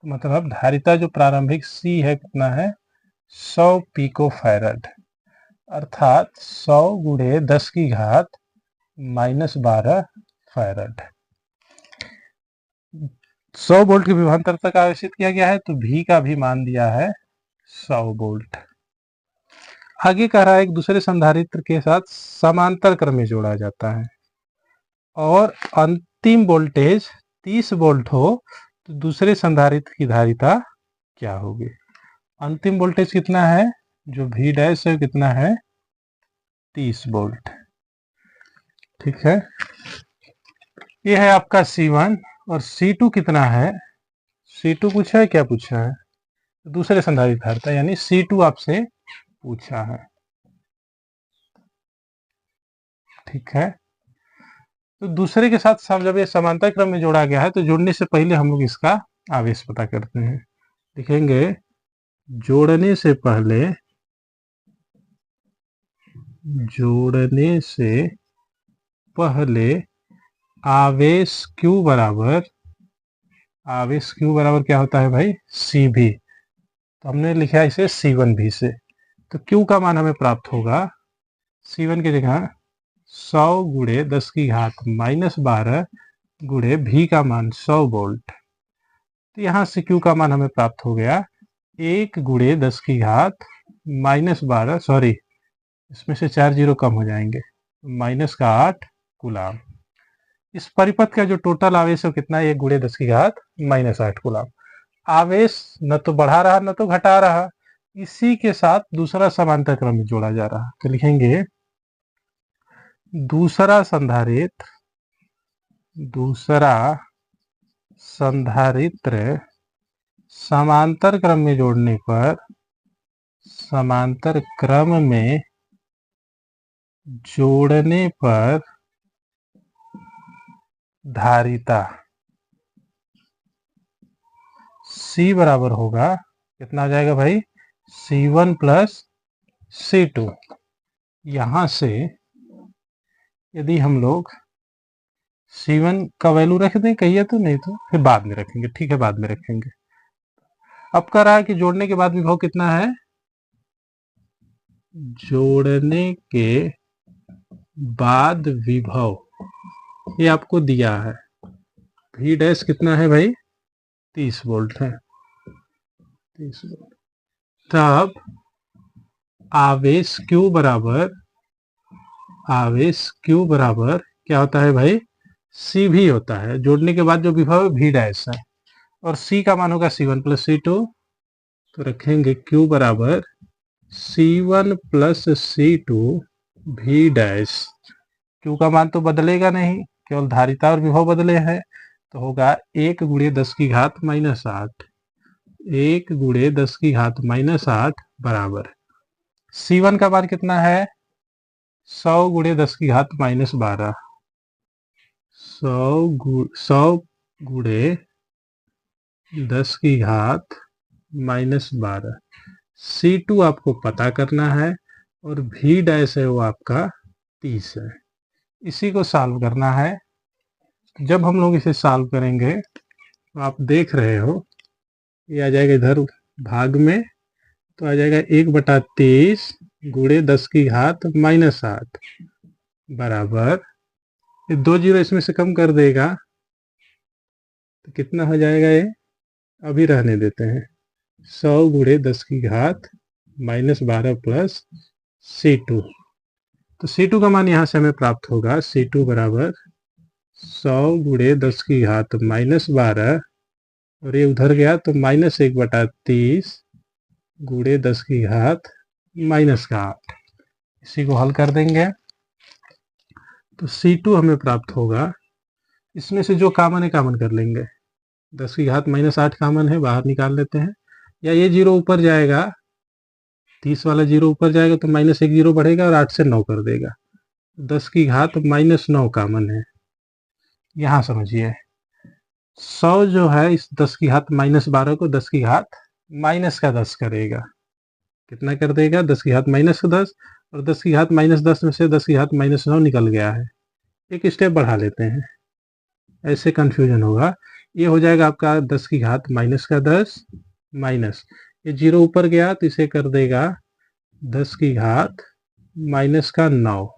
मतलब धारिता जो प्रारंभिक C है कितना है? 100 पिकोफैराड, अर्थात 100 गुणे 10 की घात -12 फैराड। 100 वोल्ट के विभवांतर तक आवेशित किया गया है, तो V का भी मान दिया है 100 वोल्ट। आगे कह रहा है एक दूसरे संधारित्र के साथ समांतर क्रम में जोड़ा जाता है और अंतिम वोल्टेज 30 वोल्ट हो तो दूसरे संधारित्र की धारिता क्या होगी? अंतिम वोल्टेज कितना है? जो V डैश है कितना है? 30 वोल्ट। ठीक है, ये है आपका C1 और C2 कितना है? C2 पूछा है, क्या पूछा है? दूसरे संधारित्र धारिता यानी C2 आपसे पूछा है, ठीक है। तो दूसरे के साथ जब ये समांतर क्रम में जोड़ा गया है तो जोड़ने से पहले हम लोग इसका आवेश पता करते हैं। लिखेंगे जोड़ने से पहले आवेश Q बराबर क्या होता है भाई, CV। तो हमने लिखा है इसे C1V से। तो Q का मान हमें प्राप्त होगा, C1 की जगह 100 गुणे 10 की घात -12 गुणे V का मान 100 वोल्ट। तो यहाँ से Q का मान हमें प्राप्त हो गया 1 गुणे 10 की घात -12, सॉरी इसमें से 4 जीरो कम हो जाएंगे, -8 कूलाम। इस परिपथ का जो टोटल आवेश है कितना है, 1 गुणे 10 की घात -8 कूलाम। आवेश न तो बढ़ा रहा न तो घटा रहा, इसी के साथ दूसरा समांतर क्रम में जोड़ा जा रहा। तो लिखेंगे दूसरा संधारित्र समांतर क्रम में जोड़ने पर धारिता C बराबर होगा, कितना आ जाएगा भाई, C1 प्लस C2। यहां से यदि हम लोग C1 का वैल्यू रख दें, कहिए तो, नहीं तो फिर बाद में रखेंगे, ठीक है, बाद में रखेंगे। अब कह रहा है कि जोड़ने के बाद विभव कितना है, जोड़ने के बाद विभव ये आपको दिया है, V डैश कितना है भाई, 30 वोल्ट है, 30 वोल्ट। तब आवेश Q बराबर क्या होता है भाई, CV होता है। जोड़ने के बाद जो विभव है V डैश है, और C का मान होगा C1 प्लस C2। तो रखेंगे Q बराबर C1 plus C2 V dash. Q का मान तो बदलेगा नहीं, केवल धारिता और विभव बदले हैं। तो होगा 1 गुणे 10 की घात -8, 1 गुणे 10 की घात -8 बराबर C1 का मान कितना है, 100 गुणे 10 की घात -12, 100 गुणे 10 की घात -12। C2 आपको पता करना है और V डैश है वो आपका 30 है। इसी को सॉल्व करना है। जब हम लोग इसे सॉल्व करेंगे तो आप देख रहे हो ये आ जाएगा इधर भाग में, तो आ जाएगा 1/23 गुणे 10 की घात -8 बराबर, ये 2 जीरो इसमें से कम कर देगा तो कितना हो जाएगा, ये अभी रहने देते हैं, 100 गुणे 10 की घात -12 प्लस C2। तो C2 का मान यहाँ से हमें प्राप्त होगा, C2 बराबर 100 गुणे 10 की घात -12, और ये उधर गया तो -1/30 गुणे 10 की घात -8। इसी को हल कर देंगे तो C2 हमें प्राप्त होगा, इसमें से जो कॉमन है कॉमन कर लेंगे, 10 की घात -8 कॉमन है, बाहर निकाल लेते हैं, या ये जीरो ऊपर जाएगा, 30 वाला जीरो ऊपर जाएगा तो -1 जीरो बढ़ेगा और 8 से 9 कर देगा, 10 की घात -9 कॉमन है। यहाँ समझिए 100 जो है इस 10 की घात -12 को 10 की घात -10 करेगा, कितना कर देगा, 10 की घात -10, और 10 की घात -10 में से 10 की घात -9 निकल गया है। एक स्टेप बढ़ा लेते हैं, ऐसे कंफ्यूजन होगा। ये हो जाएगा आपका 10 की घात -10 माइनस, ये जीरो ऊपर गया तो इसे कर देगा 10 की घात -9।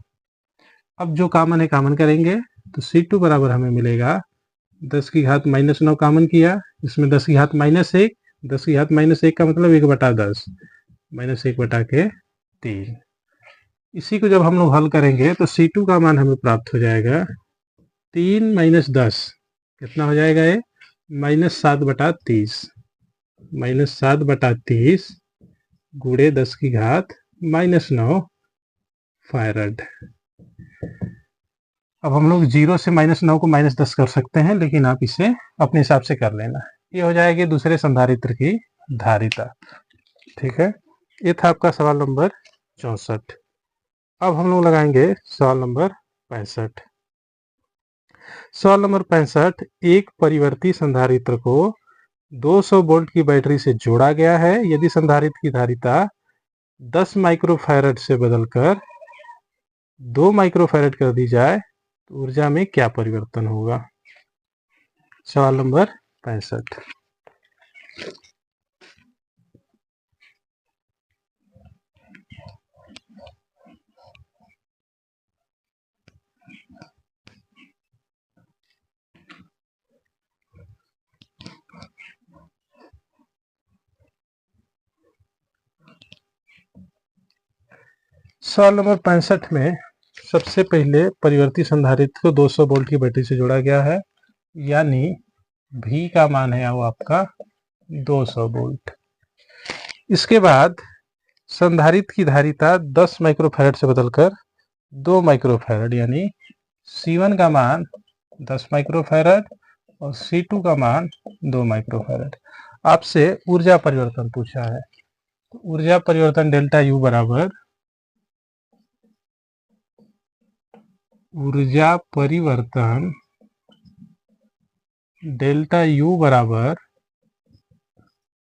अब जो कॉमन है कॉमन करेंगे तो C2 बराबर हमें मिलेगा, 10 की घात -9 कॉमन किया, इसमें 10 की घात -1, 10 की घात -1 का मतलब 1/10 -1/3। इसी को जब हम लोग हल करेंगे तो C2 का मान हमें प्राप्त हो जाएगा 3 - 10, कितना हो जाएगा ये, -7/30, -7/30 गुणे 10 की घात -9 फैराड। अब हम लोग 0 से -9 को -10 कर सकते हैं, लेकिन आप इसे अपने हिसाब से कर लेना। ये हो जाएगी दूसरे संधारित्र की धारिता। ठीक है, ये था आपका सवाल नंबर 64। अब हम लोग लगाएंगे सवाल नंबर 65। सवाल नंबर 65, एक परिवर्ती संधारित्र को 200 वोल्ट की बैटरी से जोड़ा गया है। यदि संधारित्र की धारिता 10 माइक्रोफैरड से बदलकर 2 माइक्रोफैरड कर दी जाए तो ऊर्जा में क्या परिवर्तन होगा? सवाल नंबर 65। सवाल नंबर 65 में सबसे पहले परिवर्ती संधारित्र को 200 वोल्ट की बैटरी से जोड़ा गया है, यानी V का मान है वो आपका 200 वोल्ट। इसके बाद संधारित्र की धारिता 10 माइक्रोफैरड से बदलकर 2 माइक्रोफैरड, यानी C1 का मान 10 माइक्रोफैरड और C2 का मान 2 माइक्रोफैरड। आपसे ऊर्जा परिवर्तन पूछा है, तो ऊर्जा परिवर्तन डेल्टा U बराबर ऊर्जा परिवर्तन डेल्टा U बराबर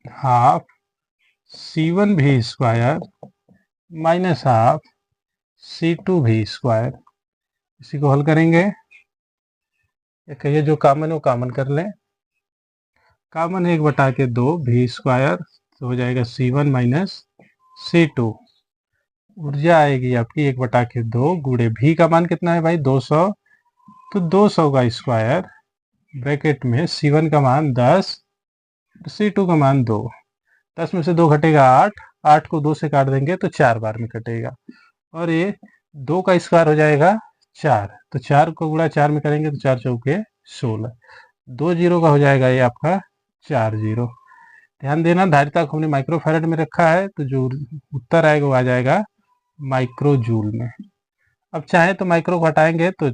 half C1V square minus half C2V square. इसी को हल करेंगे, या कहिए जो कॉमन है वो कॉमन कर लें। कॉमन है 1/2 V स्क्वायर, तो हो जाएगा C1 माइनस C2। ऊर्जा आएगी आपकी 1/2 गुणे V का मान कितना है भाई 200, तो 200 का स्क्वायर ब्रैकेट में C1 का मान 10, C2 का मान 2। 10 में से 2 घटेगा 8, 8 को 2 से काट देंगे तो 4 बार में कटेगा, और ये 2 का स्क्वायर हो जाएगा 4, तो 4 को गुणा 4 में करेंगे तो 4 चौके 16, 2 जीरो का हो जाएगा ये आपका 4 जीरो। ध्यान देना धारिता को हमने माइक्रोफैरड में रखा है, तो जो उत्तर आएगा वो आ जाएगा माइक्रो जूल में। अब चाहे तो माइक्रो को हटाएंगे तो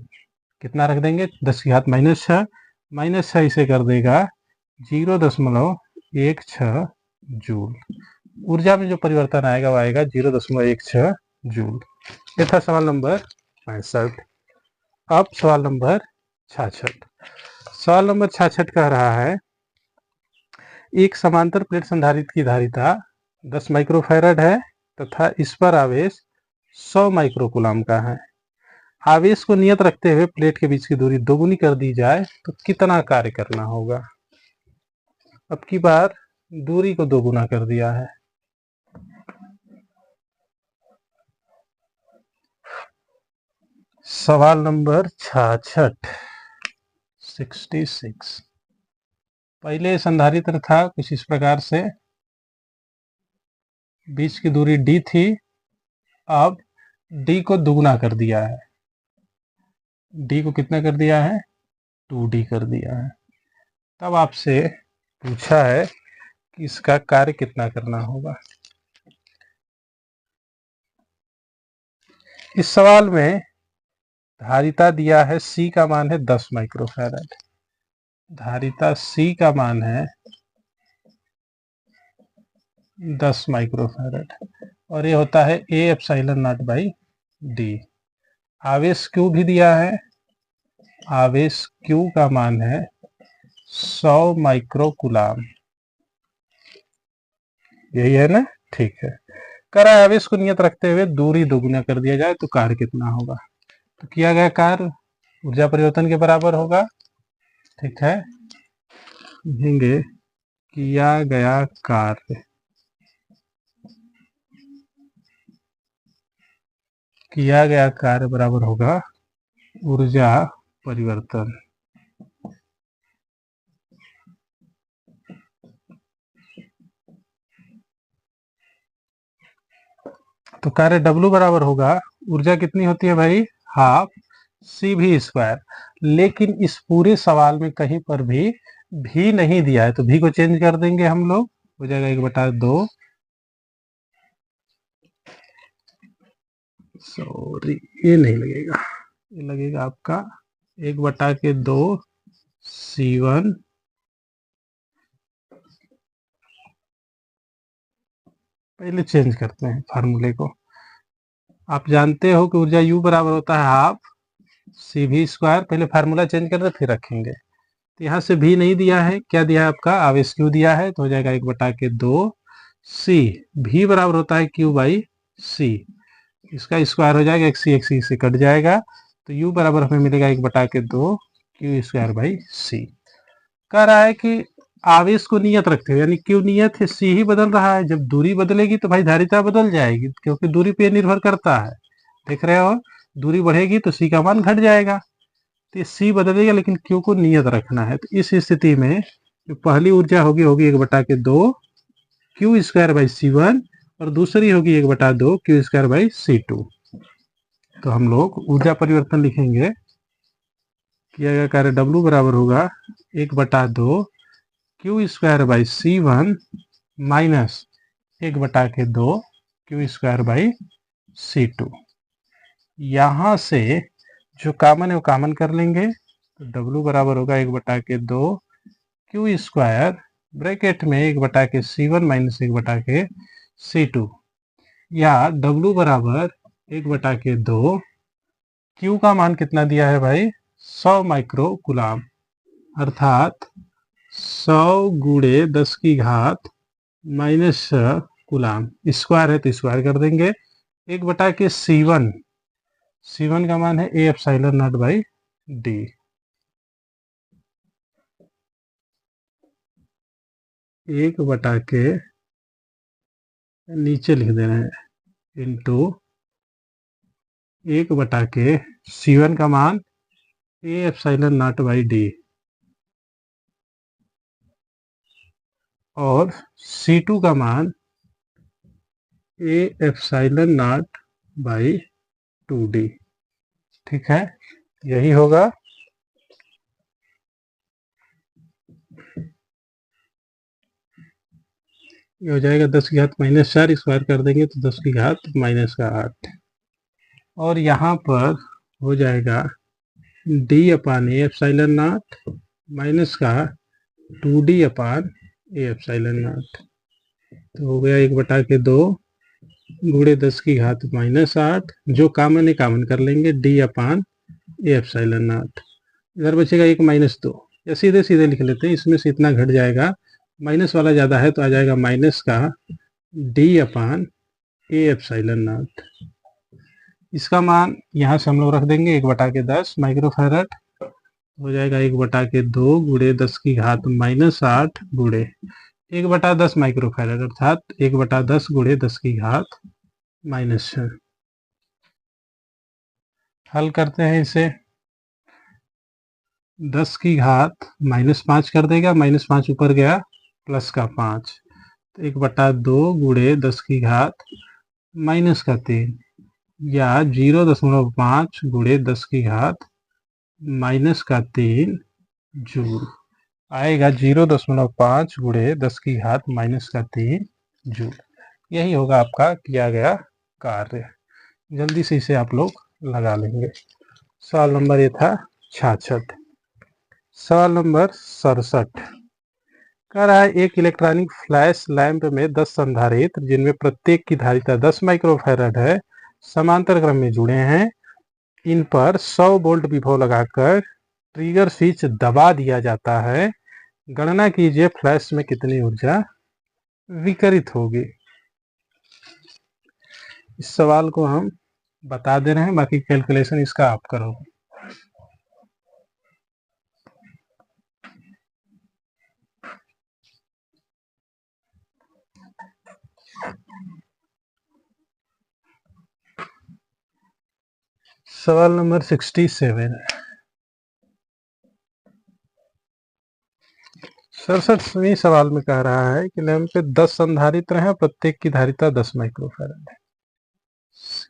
कितना रख देंगे 10 की घात -6, -6 इसे कर देगा 0.16 जूल। ऊर्जा में जो परिवर्तन आएगा वो आएगा 0.16 जूल। ये था सवाल नंबर 65। अब सवाल नंबर 66। सवाल नंबर 66 कह रहा है, एक समांतर प्लेट संधारित्र की धारिता 10 माइक्रोफैरड है तथा इस पर आवेश 100 माइक्रोकूलम का है। आवेश को नियत रखते हुए प्लेट के बीच की दूरी दोगुनी कर दी जाए तो कितना कार्य करना होगा? अब की बार दूरी को दोगुना कर दिया है। सवाल नंबर 66, 66। पहले संधारित्र था कुछ इस प्रकार से, बीच की दूरी d थी, अब d को दुगुना कर दिया है। d को कितना कर दिया है 2d कर दिया है। तब आपसे पूछा है कि इसका कार्य कितना करना होगा। इस सवाल में धारिता दिया है C का मान है 10 माइक्रोफैरड, धारिता C का मान है 10 माइक्रोफैरड, और ये होता है A epsilon not by D। आवेश Q भी दिया है, आवेश Q का मान है 100 माइक्रोकूलम, यही है ना? ठीक है। करा आवेश को नियत रखते हुए दूरी दोगुना कर दिया जाए तो कार्य कितना होगा? तो किया गया कार्य ऊर्जा परिवर्तन के बराबर होगा। ठीक है, लिखेंगे किया गया कार्य, किया गया कार्य बराबर होगा ऊर्जा परिवर्तन। तो कार्य W बराबर होगा, ऊर्जा कितनी होती है भाई हाफ CV स्क्वायर। लेकिन इस पूरे सवाल में कहीं पर भी V नहीं दिया है, तो V को चेंज कर देंगे हम लोग, हो जाएगा 1/2। सॉरी, ये नहीं लगेगा, ये लगेगा आपका 1/2 C1 पहले चेंज करते हैं फार्मूले को। आप जानते हो कि ऊर्जा U बराबर होता है हाफ CV स्क्वायर। पहले फार्मूला चेंज करते फिर रखेंगे। तो यहाँ से भी नहीं दिया है, क्या दिया है आपका आवेश Q दिया है, तो हो जाएगा 1/2 C। भी बराबर होता है Q बाई C, इसका स्क्वायर हो जाएगा, एक सी से कट जाएगा, तो U बराबर हमें मिलेगा 1/2 Q स्क्वायर बाई C। कह रहा है कि आवेश को नियत रखते हुए, यानी Q नियत है, C ही बदल रहा है। जब दूरी बदलेगी तो भाई धारिता बदल जाएगी, क्योंकि दूरी पे निर्भर करता है। देख रहे हो, दूरी बढ़ेगी तो C का मान घट जाएगा, तो C बदलेगा लेकिन Q को नियत रखना है। तो इस स्थिति में जो पहली ऊर्जा होगी 1/2 Q स्क्वायर बाई C1, और दूसरी होगी 1/2 Q स्क्वायर बाई C2। तो हम लोग ऊर्जा परिवर्तन लिखेंगे, किया गया कार्य W बराबर होगा 1/2 Q square by C1 minus 1/2 Q square by C2। यहाँ से जो कॉमन है वो कॉमन कर लेंगे, तो W बराबर होगा 1/2 Q स्क्वायर ब्रैकेट में 1/C1 माइनस 1/C2, या W बराबर 1/2 Q का मान कितना दिया है भाई 100 माइक्रो कूलाम, अर्थात 100 गुणे 10 की घात माइनस कूलाम। स्क्वायर है तो स्क्वायर कर देंगे, 1/C1, C1 का मान है A epsilon not by D। एक बटा के नीचे लिख दे रहे हैं इंटू 1/के C1 का मान A epsilon not by D, और C2 का मान A epsilon not by 2D। ठीक है, यही होगा। ये हो जाएगा 10 की घात -4, स्क्वायर कर देंगे तो 10 की घात -8, और यहाँ पर हो जाएगा D upon A epsilon not minus का 2D upon A epsilon not, तो हो गया 1/2 गुणे 10 की घात -8, जो कॉमन है कॉमन कर लेंगे, D upon A epsilon not. इधर बचेगा 1 -2, या सीधे सीधे लिख लेते हैं, इसमें से इतना घट जाएगा, माइनस वाला ज़्यादा है तो आ जाएगा माइनस का D upon A epsilon not. इसका मान यहाँ से हम लोग रख देंगे 1/10 माइक्रोफैरड, हो जाएगा 1/2 गुणे 10 की घात -8 गुणे 1/10 माइक्रोफैरड, अर्थात 1/10 गुणे 10 की घात -6। हल करते हैं इसे, 10 की घात -5 कर देगा, -5 ऊपर गया प्लस का 5, तो 1/2 गुणे 10 की घात -3, या 0.5 गुणे 10 की घात -3 जूल आएगा, 0.5 गुणे 10 की घात -3 जूल। यही होगा आपका किया गया कार्य। जल्दी से इसे आप लोग लगा लेंगे। सवाल नंबर ये था 66। सवाल नंबर 67 कह रहा है एक इलेक्ट्रॉनिक फ्लैश लैंप में 10 संधारित्र जिनमें प्रत्येक की धारिता 10 माइक्रोफैरड है समांतर क्रम में जुड़े हैं, इन पर 100 वोल्ट विभव लगाकर ट्रिगर स्विच दबा दिया जाता है, गणना कीजिए फ्लैश में कितनी ऊर्जा विकिरित होगी। इस सवाल को हम बता दे रहे हैं, बाकी कैलकुलेशन इसका आप करोगे। सवाल नंबर 67 67वीं सवाल में कह रहा है कि लैंप पे 10 संधारित्र हैं, प्रत्येक की धारिता 10 माइक्रोफैरड है।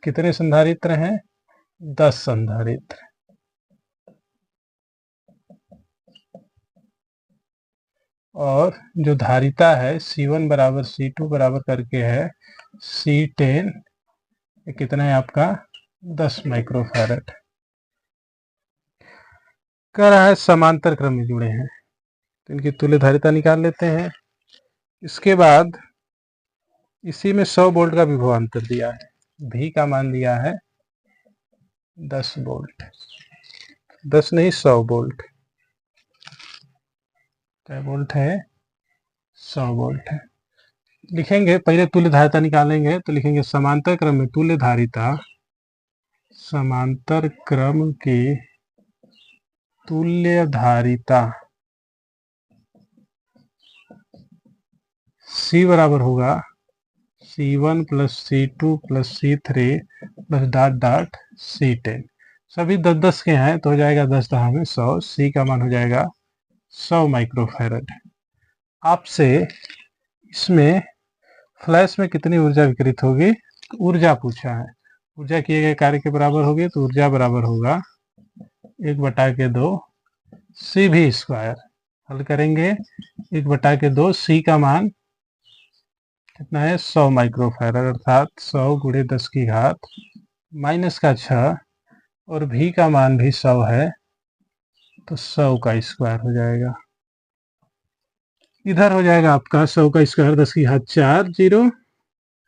कितने संधारित्र हैं 10 संधारित्र, और जो धारिता है C1 बराबर C2 बराबर करके है C10, कितना है आपका 10 माइक्रोफैरड। कह रहा है समांतर क्रम में जुड़े हैं, तो इनकी तुल्य धारिता निकाल लेते हैं। इसके बाद इसी में 100 वोल्ट का विभवांतर दिया है, V का मान दिया है 10 वोल्ट, 10 नहीं 100 वोल्ट, क्या वोल्ट है 100 वोल्ट है। लिखेंगे पहले तुल्य धारिता निकालेंगे, तो लिखेंगे समांतर क्रम में तुल्य धारिता, समांतर क्रम की तुल्य धारिता C बराबर होगा C1 plus C2 plus C3 plus dot dot C10। सभी 10-10 के हैं तो हो जाएगा 10 दहा में 100, C का मान हो जाएगा 100 माइक्रोफैरड। आपसे इसमें फ्लैश में कितनी ऊर्जा विकिरित होगी, तो ऊर्जा पूछा है, ऊर्जा किए गए कार्य के बराबर होगी, तो ऊर्जा बराबर होगा 1/2 CV स्क्वायर। हल करेंगे 1/2 C का मान कितना है 100 माइक्रोफैरड, अर्थात 100 गुणे 10 की घात -6, और V का मान भी 100 है, तो 100 का स्क्वायर हो जाएगा। इधर हो जाएगा आपका 100 का स्क्वायर 10 की घात 4 जीरो है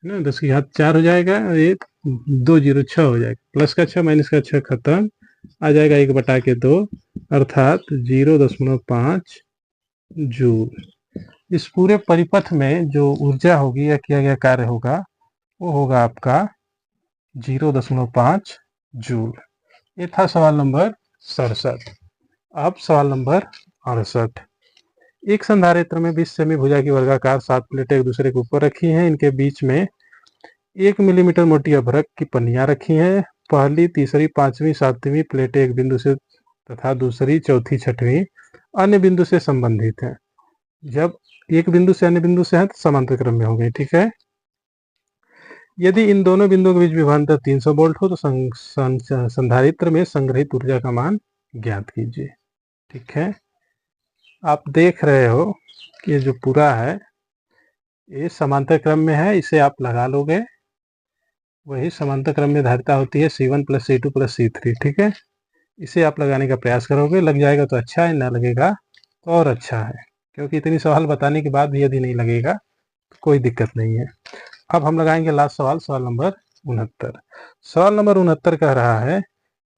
ना, 10 की घात 4 हो जाएगा, और ये 2 जीरो 6 हो जाएगा, प्लस का 6 माइनस का 6 खत्म, आ जाएगा 1/2 अर्थात 0.5 जूल। इस पूरे परिपथ में जो ऊर्जा होगी या किया गया कार्य होगा वो होगा आपका 0.5 जूल। ये था सवाल नंबर 67। अब सवाल नंबर 68। एक संधारित्र में 20 सेमी भुजा की वर्गाकार 7 प्लेटें एक दूसरे के ऊपर रखी हैं। इनके बीच में 1 मिलीमीटर मोटी अभ्रक की पन्नियां रखी हैं। पहली, तीसरी, पांचवी, सातवीं प्लेटें एक बिंदु से तथा दूसरी, चौथी, छठवीं अन्य बिंदु से संबंधित हैं। जब एक बिंदु से अन्य बिंदु से है तो समांतर क्रम में हो गई, ठीक है। यदि इन दोनों बिंदुओं के बीच विभवांतर 300 वोल्ट हो तो संधारित्र में संग्रहित ऊर्जा का मान ज्ञात कीजिए, ठीक है। आप देख रहे हो कि ये जो पूरा है ये समांतर क्रम में है, इसे आप लगा लोगे, वही समांतर क्रम में धारिता होती है C1 plus C2 plus C3, ठीक है। इसे आप लगाने का प्रयास करोगे, लग जाएगा तो अच्छा है, ना लगेगा तो और अच्छा है, क्योंकि इतनी सवाल बताने के बाद भी यदि नहीं लगेगा तो कोई दिक्कत नहीं है। अब हम लगाएंगे लास्ट सवाल, सवाल नंबर 69। सवाल नंबर 69 कह रहा है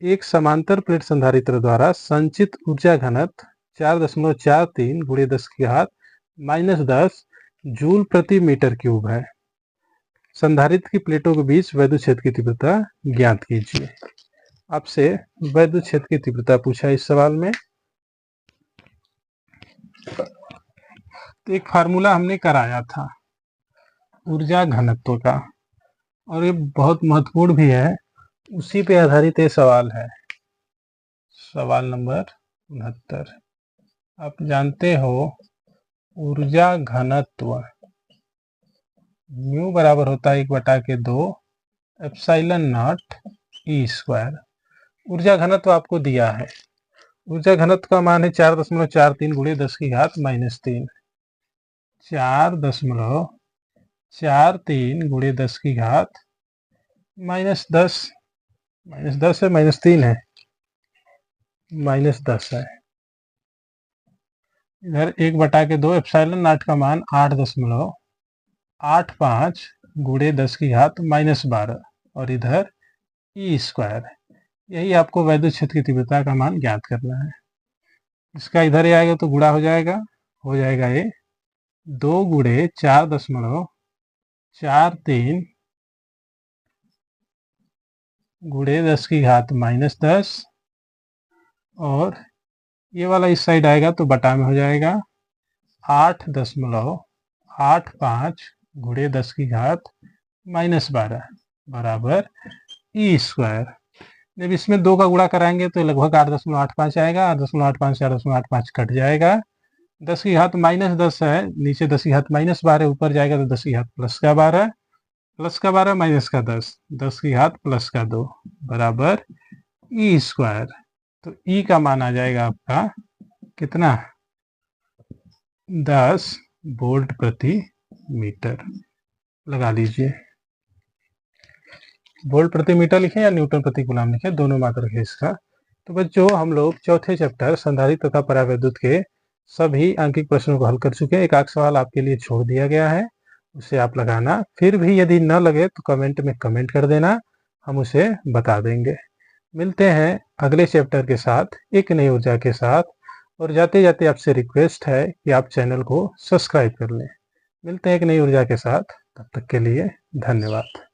एक समांतर प्लेट संधारित्र द्वारा संचित ऊर्जा घनत्व 4.43 गुणे 10 की घात -10 जूल प्रति मीटर क्यूब है। संधारित्र की प्लेटों के बीच वैद्युत क्षेत्र की तीव्रता ज्ञात कीजिए। आपसे वैद्युत क्षेत्र की तीव्रता पूछा इस सवाल में। तो एक फार्मूला हमने कराया था ऊर्जा घनत्व का, और ये बहुत महत्वपूर्ण भी है, उसी पे आधारित ये सवाल है। सवाल नंबर 69। आप जानते हो ऊर्जा घनत्व म्यू बराबर होता है 1/2 एप्सिलॉन नॉट ई स्क्वायर। ऊर्जा घनत्व आपको दिया है, ऊर्जा घनत्व का मान है 4.43 गुणे 10 की घात -3, 4.43 गुणे 10 की घात -10, -10 है -3 है, -10 है। इधर 1/2 एप्सिलॉन नॉट का मान 8.85 गुणे 10 की घात -12, और इधर ई स्क्वायर। यही आपको वैद्युत क्षेत्र की तीव्रता का मान ज्ञात करना है। इसका इधर ही आएगा तो गुणा हो जाएगा ये 2 गुणे 4.43 गुणे 10 की घात -10, और ये वाला इस साइड आएगा तो बटा में हो जाएगा 8.85 गुणे 10 की घात -12 बराबर ई स्क्वायर। जब इसमें 2 का गुणा कराएंगे तो लगभग 8.85 आएगा, 8.85 से 8.85 कट जाएगा, 10 की घात -10 है, नीचे 10 की घात -12, ऊपर जाएगा तो 10 की घात +12, +12 -10, 10 की घात +2 बराबर ई स्क्वायर। तो ई का मान आ जाएगा आपका कितना 10 वोल्ट प्रति मीटर। लगा लीजिए, वोल्ट प्रति मीटर लिखें या न्यूटन प्रति कूलम लिखें, दोनों मात्रा रखें इसका। तो बच्चों हम लोग चौथे चैप्टर संधारित्र तथा परावैद्युत के सभी आंकिक प्रश्नों को हल कर चुके हैं। एक आध सवाल आपके लिए छोड़ दिया गया है, उसे आप लगाना। फिर भी यदि न लगे तो कमेंट में कमेंट कर देना, हम उसे बता देंगे। मिलते हैं अगले चैप्टर के साथ, एक नई ऊर्जा के साथ। और जाते जाते आपसे रिक्वेस्ट है कि आप चैनल को सब्सक्राइब कर लें। मिलते हैं एक नई ऊर्जा के साथ, तब तक के लिए धन्यवाद।